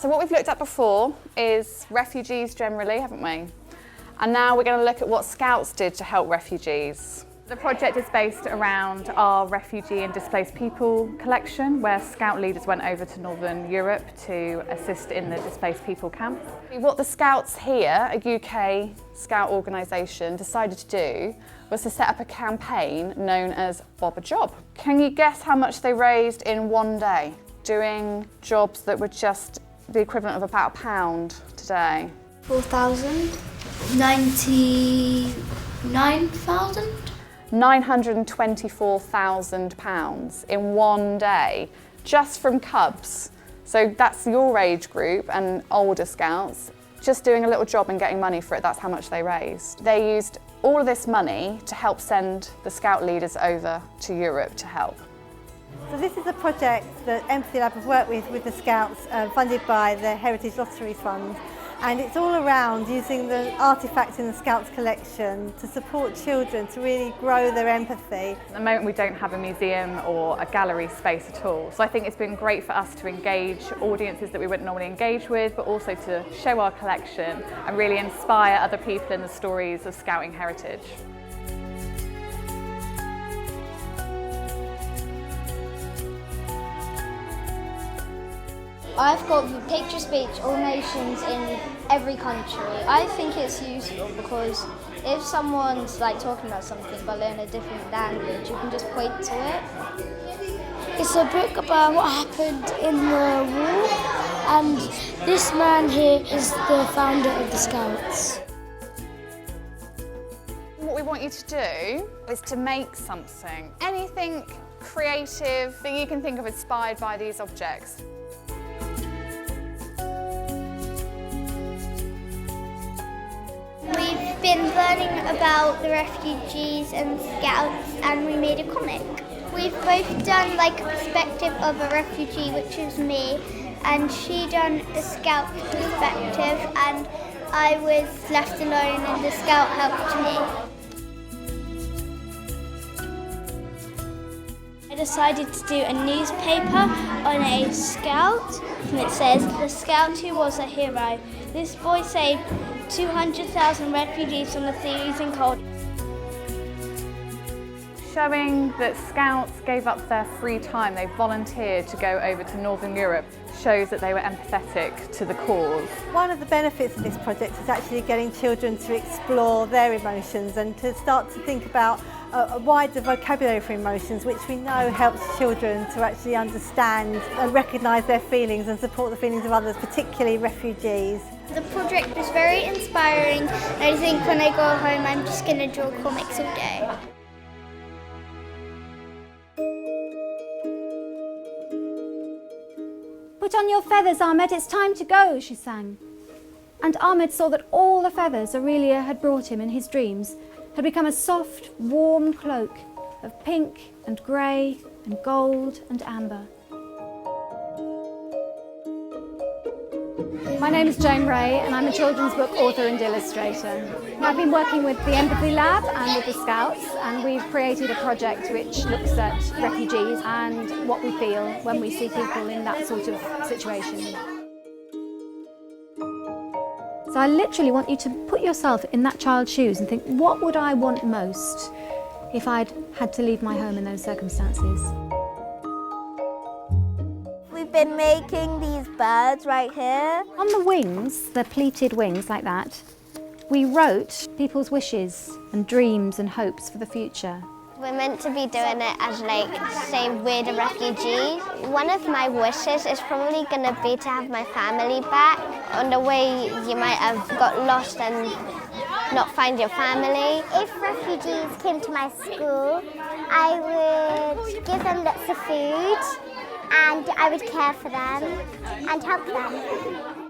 So what we've looked at before is refugees generally, haven't we? And now we're going to look at what Scouts did to help refugees. The project is based around our refugee and displaced people collection, where Scout leaders went over to Northern Europe to assist in the displaced people camps. What the Scouts here, a UK Scout organisation, decided to do was to set up a campaign known as Bob a Job. Can you guess how much they raised in one day, doing jobs that were just the equivalent of about £1 today? 4,000. 99,000. £924,000 in one day, just from Cubs. So that's your age group and older Scouts, just doing a little job and getting money for it. That's how much they raised. They used all of this money to help send the Scout leaders over to Europe to help. So this is a project that Empathy Lab have worked with the Scouts, funded by the Heritage Lotteries Fund. And it's all around using the artefacts in the Scouts collection to support children to really grow their empathy. At the moment we don't have a museum or a gallery space at all, so I think it's been great for us to engage audiences that we wouldn't normally engage with, but also to show our collection and really inspire other people in the stories of Scouting heritage. I've got picture speech, all nations in every country. I think it's useful because if someone's talking about something but learn a different language, you can just point to it. It's a book about what happened in the war, and this man here is the founder of the Scouts. What we want you to do is to make something, anything creative that you can think of inspired by these objects. We've been learning about the refugees and Scouts, and we made a comic. We've both done a perspective of a refugee, which is me, and she done a Scout perspective, and I was left alone and the Scout helped me. I decided to do a newspaper on a Scout, and it says, "The Scout who was a hero. This boy saved 200,000 refugees from the freezing cold." Showing that Scouts gave up their free time, they volunteered to go over to Northern Europe, shows that they were empathetic to the cause. One of the benefits of this project is actually getting children to explore their emotions and to start to think about a wider vocabulary for emotions, which we know helps children to actually understand and recognise their feelings and support the feelings of others, particularly refugees. The project was very inspiring, and I think when I go home I'm just going to draw comics all day. "Put on your feathers, Ahmed, it's time to go," she sang. And Ahmed saw that all the feathers Aurelia had brought him in his dreams had become a soft, warm cloak of pink and grey and gold and amber. My name is Jane Ray and I'm a children's book author and illustrator. I've been working with the Empathy Lab and with the Scouts, and we've created a project which looks at refugees and what we feel when we see people in that sort of situation. So I literally want you to put yourself in that child's shoes and think, what would I want most if I'd had to leave my home in those circumstances? We've been making these birds right here. On the wings, the pleated wings like that, we wrote people's wishes and dreams and hopes for the future. We're meant to be doing it as say we're the refugees. One of my wishes is probably going to be to have my family back. On the way you might have got lost and not find your family. If refugees came to my school, I would give them lots of food and I would care for them and help them.